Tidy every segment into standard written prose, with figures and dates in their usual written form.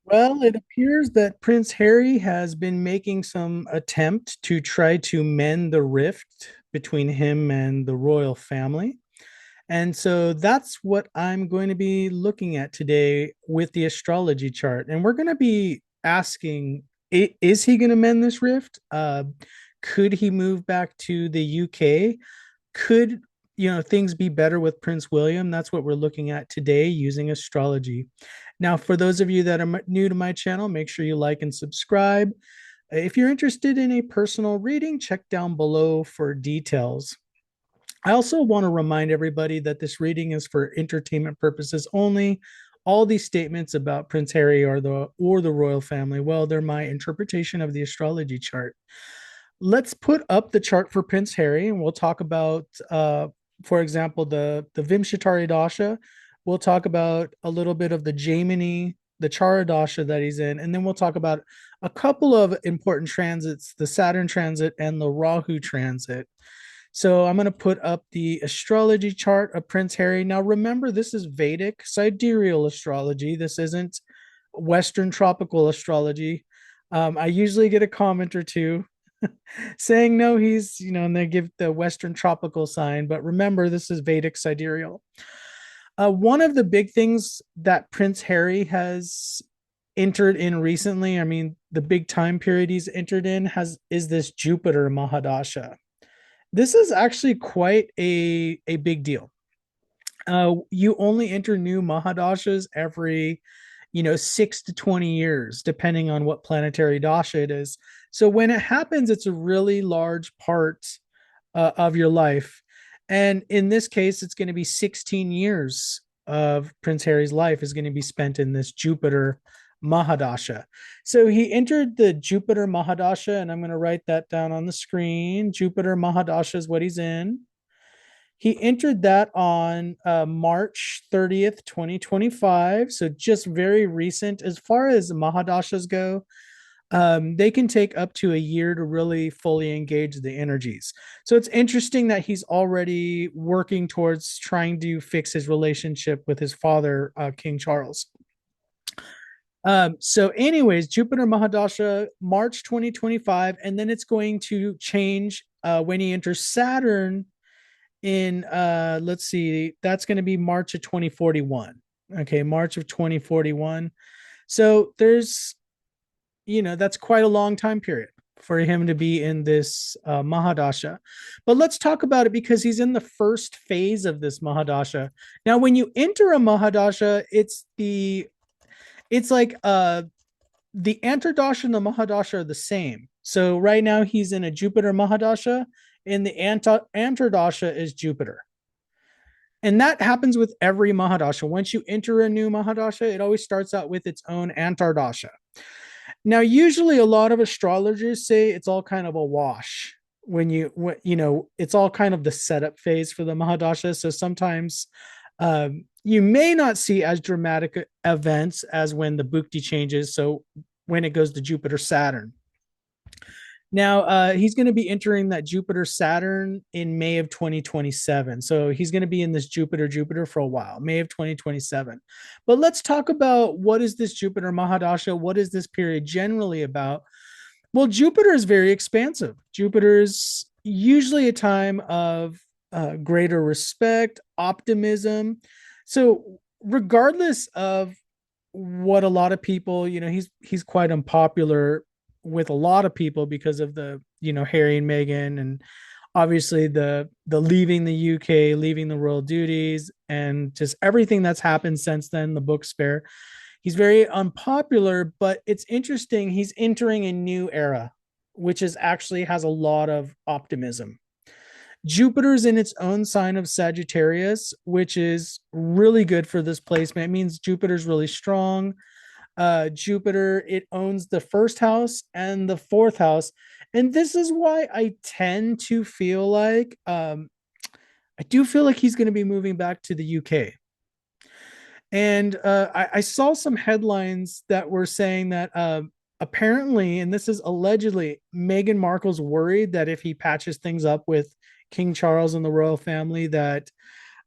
Well, it appears that Prince Harry has been making some attempt to try to mend the rift between him and the royal family. And so that's what I'm going to be looking at today with the astrology chart. And we're going to be asking, is he going to mend this rift? Could he move back to the UK? Could things be better with Prince William? That's what we're looking at today using astrology. Now, for those of you that are new to my channel, make sure you like and subscribe. If you're interested in a personal reading, check down below for details. I also want to remind everybody that this reading is for entertainment purposes only. All these statements about Prince Harry or the royal family, well, they're my interpretation of the astrology chart. Let's put up the chart for Prince Harry, and we'll talk about, for example, the Vimshatari Dasha. We'll talk about a little bit of the Jaimini, the Chara Dasha that he's in, and then we'll talk about a couple of important transits: the Saturn transit and the Rahu transit. So I'm going to put up the astrology chart of Prince Harry. Now, remember, this is Vedic sidereal astrology. This isn't Western tropical astrology. I usually get a comment or two saying no, and they give the Western tropical sign. But remember, this is Vedic sidereal. One of the big things that Prince Harry has entered in recently, I mean, the big time period he's entered in is this Jupiter Mahadasha. This is actually quite a big deal. You only enter new Mahadashas every 6 to 20 years, depending on what planetary dasha it is. So when it happens, it's a really large part of your life. And in this case, it's going to be 16 years of Prince Harry's life is going to be spent in this Jupiter Mahadasha. So he entered the Jupiter Mahadasha, and I'm going to write that down on the screen. Jupiter Mahadasha is what he's in. He entered that on March 30th, 2025. So just very recent. As far as Mahadashas go, they can take up to a year to really fully engage the energies. So it's interesting that he's already working towards trying to fix his relationship with his father, King Charles. So, anyways, Jupiter Mahadasha, March 2025, and then it's going to change when he enters Saturn in let's see, that's going to be March of 2041. Okay, March of 2041. So that's quite a long time period for him to be in this Mahadasha. But let's talk about it because he's in the first phase of this Mahadasha. Now, when you enter a Mahadasha, it's like the Antardasha and the Mahadasha are the same. So right now he's in a Jupiter Mahadasha, and the Antardasha is Jupiter. And that happens with every Mahadasha. Once you enter a new Mahadasha, it always starts out with its own Antardasha. Now, usually a lot of astrologers say it's all kind of a wash it's all kind of the setup phase for the Mahadasha. So sometimes you may not see as dramatic events as when the Bhukti changes. So when it goes to Jupiter Saturn. Now, he's going to be entering that Jupiter Saturn in May of 2027. So he's going to be in this Jupiter for a while, May of 2027. But let's talk about what is this Jupiter Mahadasha? What is this period generally about? Well, Jupiter is very expansive. Jupiter is usually a time of greater respect, optimism. So, regardless of what a lot of people, he's quite unpopular with a lot of people because of the Harry and Meghan, and obviously the leaving the UK, leaving the royal duties, and just everything that's happened since then, the book Spare. He's very unpopular, but it's interesting. He's entering a new era, which is actually has a lot of optimism. Jupiter's in its own sign of Sagittarius, which is really good for this placement. It means Jupiter's really strong. Jupiter, it owns the first house and the fourth house. And this is why I tend to feel like I do feel like he's going to be moving back to the UK. And I saw some headlines that were saying that apparently, and this is allegedly, Meghan Markle's worried that if he patches things up with King Charles and the royal family, that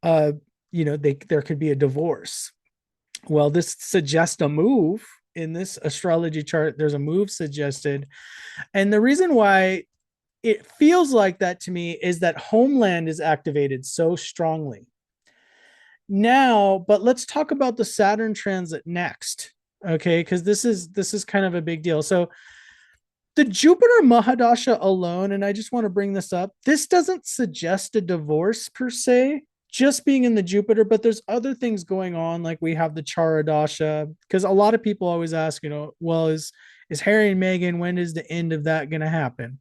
there could be a divorce. Well, this suggests a move in this astrology chart, there's a move suggested. And the reason why it feels like that to me is that homeland is activated so strongly now. But let's talk about the Saturn transit next, okay? Because this is kind of a big deal. So the Jupiter Mahadasha alone, and I just want to bring this up, this doesn't suggest a divorce per se, just being in the Jupiter, but there's other things going on, like we have the Charadasha, because a lot of people always ask, well, is Harry and Meghan, when is the end of that going to happen?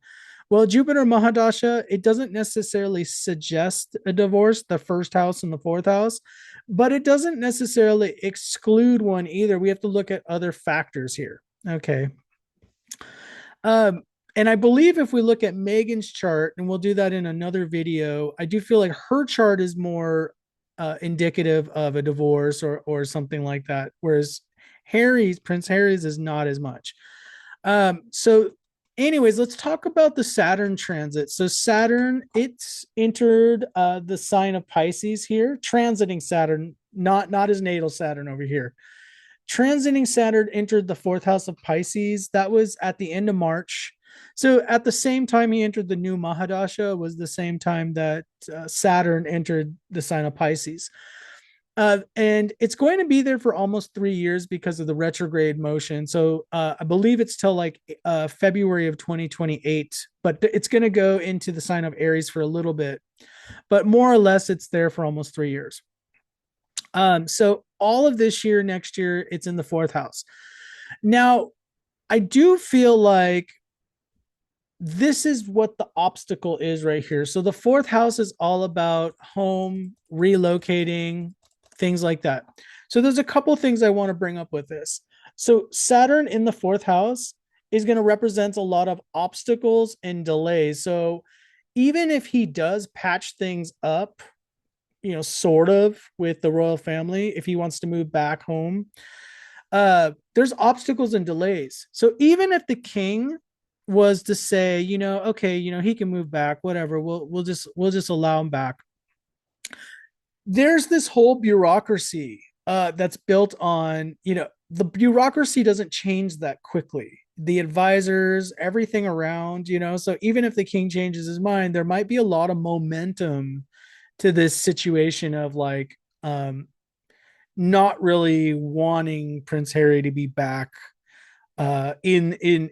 Well, Jupiter Mahadasha, it doesn't necessarily suggest a divorce, the first house and the fourth house, but it doesn't necessarily exclude one either. We have to look at other factors here. Okay. Um, and I believe if we look at Megan's chart, and we'll do that in another video, I do feel like her chart is more indicative of a divorce or something like that, whereas Prince Harry's is not as much. So anyways, let's talk about the Saturn transit. So Saturn, it's entered the sign of Pisces here, transiting Saturn, not his natal Saturn over here. Transiting Saturn entered the fourth house of Pisces. That was at the end of March. So at the same time he entered the new Mahadasha was the same time that Saturn entered the sign of Pisces. And it's going to be there for almost 3 years because of the retrograde motion. So I believe it's till like February of 2028, but it's going to go into the sign of Aries for a little bit. But more or less, it's there for almost 3 years. So all of this year, next year, it's in the fourth house. Now, I do feel like this is what the obstacle is right here. So the fourth house is all about home, relocating, things like that. So there's a couple things I want to bring up with this. So Saturn in the fourth house is going to represent a lot of obstacles and delays. So even if he does patch things up, sort of with the royal family, if he wants to move back home, there's obstacles and delays. So even if the king was to say, okay, he can move back, whatever, we'll just allow him back. There's this whole bureaucracy that's built on, the bureaucracy doesn't change that quickly. The advisors, everything around, so even if the king changes his mind, there might be a lot of momentum to this situation of like not really wanting Prince Harry to be back in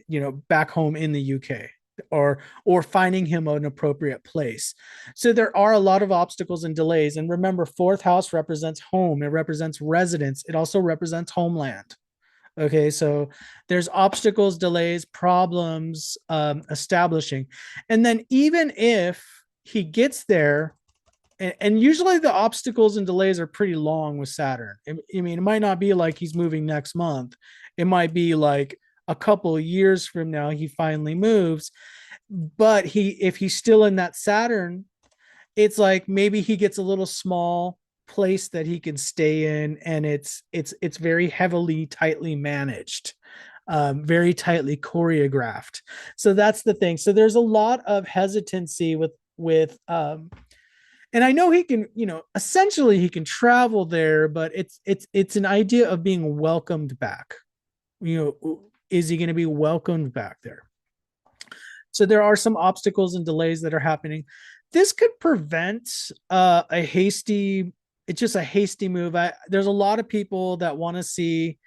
back home in the UK, or finding him an appropriate place. So there are a lot of obstacles and delays. And remember, fourth house represents home, it represents residence, it also represents homeland. Okay, so there's obstacles, delays, problems establishing. And then even if he gets there, and usually the obstacles and delays are pretty long with Saturn. I mean, it might not be like he's moving next month. It might be like a couple of years from now he finally moves. But if he's still in that Saturn, it's like maybe he gets a little small place that he can stay in, and it's very heavily, tightly managed, very tightly choreographed. So that's the thing. So there's a lot of hesitancy with and I know he can, essentially he can travel there, but it's an idea of being welcomed back. Is he going to be welcomed back there? So there are some obstacles and delays that are happening. This could prevent it's just a hasty move. There's a lot of people that want to see,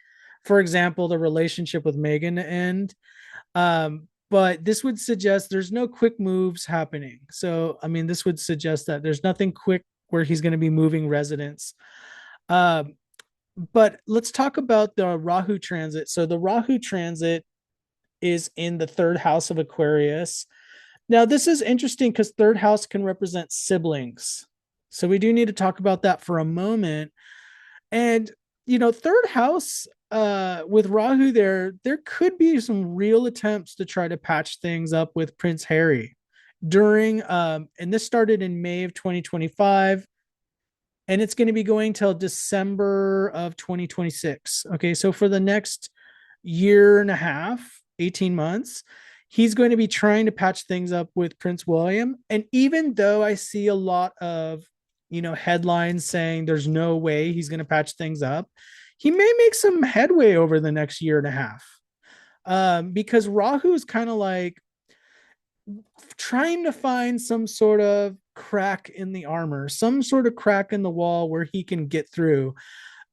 for example, the relationship with Meghan end. But this would suggest there's no quick moves happening. So, I mean, this would suggest that there's nothing quick where he's going to be moving residence. But let's talk about the Rahu transit. So the Rahu transit is in the third house of Aquarius. Now, this is interesting because third house can represent siblings. So we do need to talk about that for a moment. And, third house with Rahu there could be some real attempts to try to patch things up with Prince Harry during, and this started in May of 2025. And it's going to be going till December of 2026. Okay, so for the next year and a half, 18 months, he's going to be trying to patch things up with Prince William. And even though I see a lot of, headlines saying there's no way he's going to patch things up, he may make some headway over the next year and a half. Because Rahu is kind of like trying to find some sort of crack in the armor, some sort of crack in the wall where he can get through.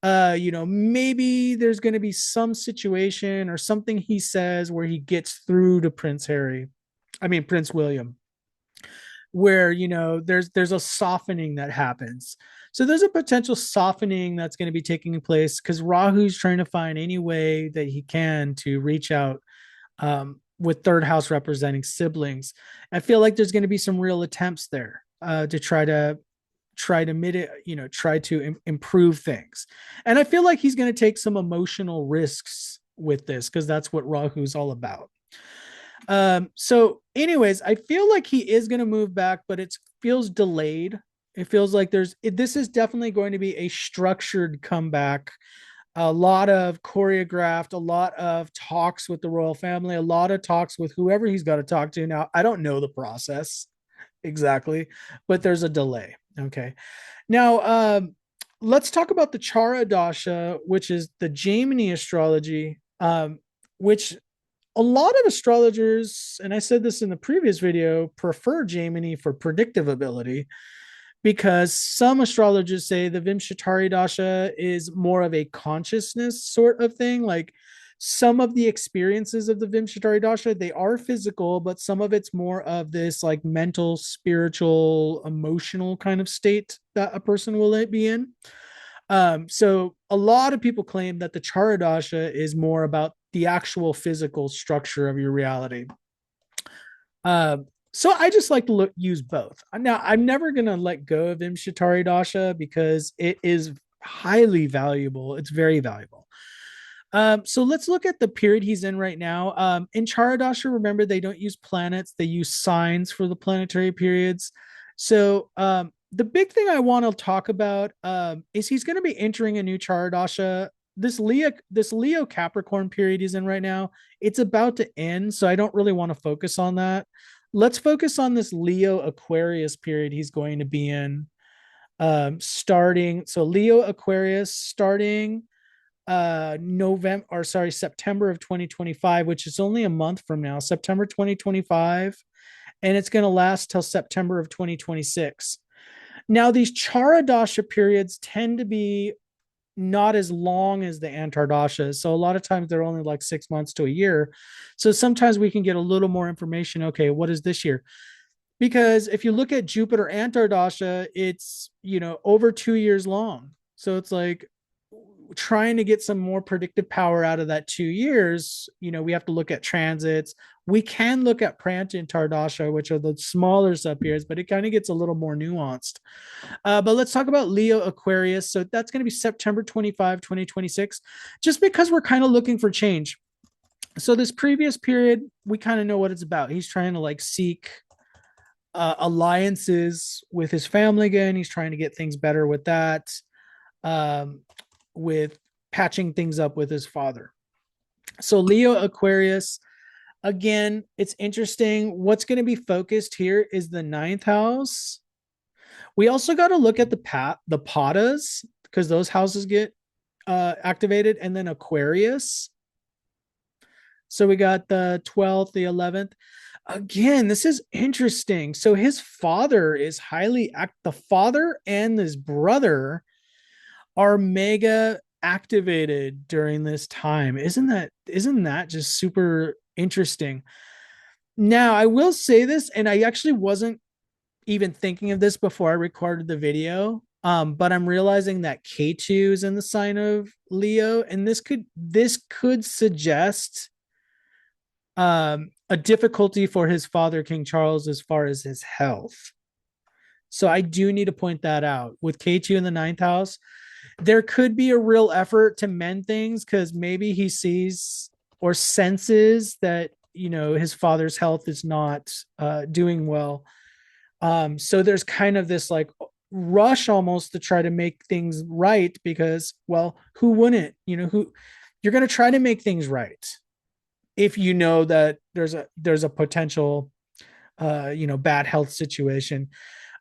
Maybe there's going to be some situation or something he says where he gets through to Prince William, where there's a softening that happens. So there's a potential softening that's going to be taking place because Rahu's trying to find any way that he can to reach out, with third house representing siblings. I feel like there's going to be some real attempts there, to try to mitigate, try to improve things. And I feel like he's going to take some emotional risks with this because that's what Rahu's all about. So anyways, I feel like he is going to move back, but it feels delayed. It feels like this is definitely going to be a structured comeback, a lot of choreographed, a lot of talks with the royal family, a lot of talks with whoever he's got to talk to. Now, I don't know the process exactly, but there's a delay. Okay. Now, let's talk about the Chara Dasha, which is the Jaimini astrology, which a lot of astrologers, and I said this in the previous video, prefer Jaimini for predictive ability because some astrologers say the Vimshatari Dasha is more of a consciousness sort of thing. Like some of the experiences of the Vimshatari Dasha, they are physical, but some of it's more of this like mental, spiritual, emotional kind of state that a person will be in. So a lot of people claim that the Chara Dasha is more about the actual physical structure of your reality. So I just like to use both. Now, I'm never going to let go of Imshatari Dasha because it is highly valuable. It's very valuable. So let's look at the period he's in right now. In Chara Dasha, remember, they don't use planets, they use signs for the planetary periods. So the big thing I want to talk about is he's going to be entering a new Chara Dasha. This Leo Capricorn period he's in right now, it's about to end, so I don't really want to focus on that. Let's focus on this Leo Aquarius period he's going to be in. Leo Aquarius starting September of 2025, which is only a month from now, September 2025, and it's going to last till September of 2026. Now, these Chara Dasha periods tend to be not as long as the Antardashas. So a lot of times they're only like 6 months to a year. So sometimes we can get a little more information. Okay, what is this year? Because if you look at Jupiter Antardasha, it's, over 2 years long. So it's like trying to get some more predictive power out of that 2 years. We have to look at transits. We can look at Prant and Tardasha, which are the smaller sub periods, but it kind of gets a little more nuanced. But let's talk about Leo Aquarius. So that's going to be September 25, 2026, just because we're kind of looking for change. So this previous period, we kind of know what it's about. He's trying to like seek alliances with his family again. He's trying to get things better with that, with patching things up with his father. So Leo Aquarius, again, it's interesting. What's going to be focused here is the ninth house. We also got to look at the Padas because those houses get activated, and then Aquarius. So we got the 12th, the 11th. Again, this is interesting. So his father is the father and his brother are mega activated during this time. Isn't that just super interesting? Now, I will say this, and I actually wasn't even thinking of this before I recorded the video. But I'm realizing that K2 is in the sign of Leo, and this could suggest a difficulty for his father, King Charles, as far as his health. So I do need to point that out. With K2 in the ninth house, there could be a real effort to mend things because maybe he sees or senses that his father's health is not doing well. So there's kind of this like rush almost to try to make things right because, well, who wouldn't? Who you're going to try to make things right if you know that there's a potential bad health situation.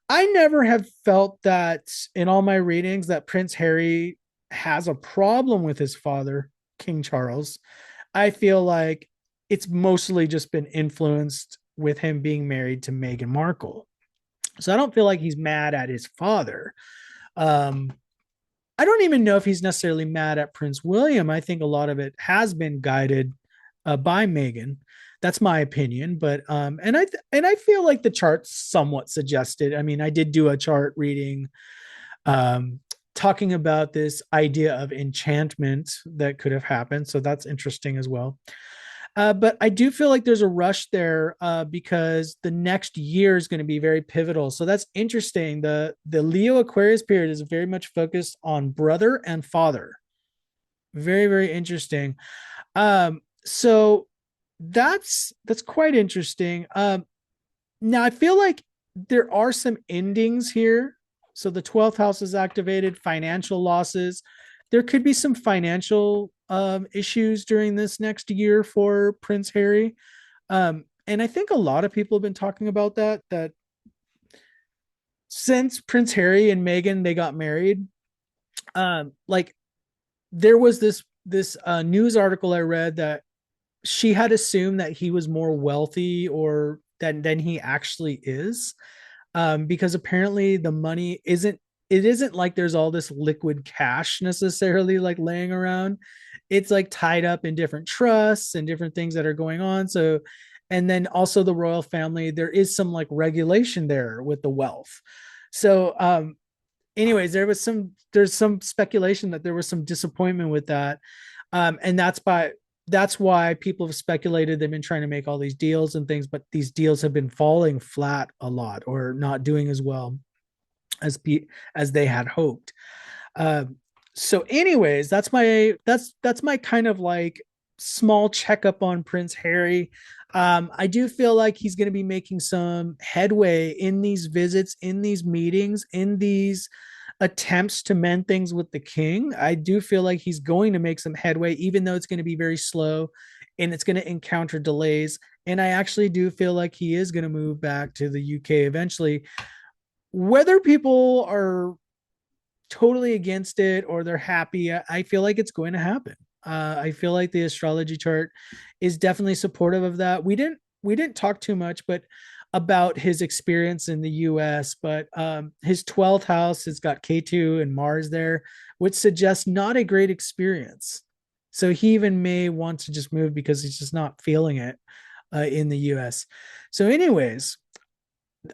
I never have felt that in all my readings that Prince Harry has a problem with his father, King Charles, I feel like it's mostly just been influenced with him being married to Meghan Markle. So I don't feel like he's mad at his father. Um, I don't even know if he's necessarily mad at Prince William. I think a lot of it has been guided by Meghan. That's my opinion, but and I feel like the chart somewhat suggested. I mean, I did do a chart reading um, talking about this idea of enchantment that could have happened, so that's interesting as well. But I do feel like there's a rush there because the next year is going to be very pivotal. So that's interesting. The Leo Aquarius period is very much focused on brother and father. Very, very interesting. So that's quite interesting. Now I feel like there are some endings here. So the 12th house is activated, financial losses. There could be some financial issues during this next year for Prince Harry. And I think a lot of people have been talking about that since Prince Harry and Meghan they got married, like there was this news article I read that she had assumed that he was more wealthy or than he actually is, because apparently the money isn't, it isn't like there's all this liquid cash necessarily like laying around. It's like tied up in different trusts and different things that are going on. So, and then also the royal family, there is some like regulation there with the wealth. So anyways, there's some speculation that there was some disappointment with that. And that's why people have speculated they've been trying to make all these deals and things, but these deals have been falling flat a lot or not doing as well as as they had hoped. Um, so, anyways, that's my kind of like small checkup on Prince Harry. I do feel like he's going to be making some headway in these visits, in these meetings, in these attempts to mend things with the king. I do feel like he's going to make some headway, even though it's going to be very slow and it's going to encounter delays. And I actually do feel like he is going to move back to the UK eventually. Whether people are totally against it or they're happy, I feel like it's going to happen. I feel like the astrology chart is definitely supportive of that. We didn't talk too much, but about his experience in the U.S. But his 12th house has got K2 and Mars there, which suggests not a great experience. So he even may want to just move because he's just not feeling it in the U.S. So, anyways,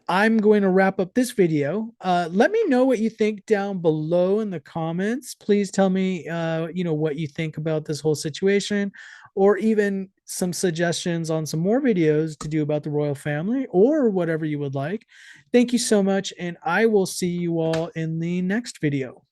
I'm going to wrap up this video. Let me know what you think down below in the comments. Please tell me, what you think about this whole situation, or even some suggestions on some more videos to do about the royal family, or whatever you would like. Thank you so much, and I will see you all in the next video.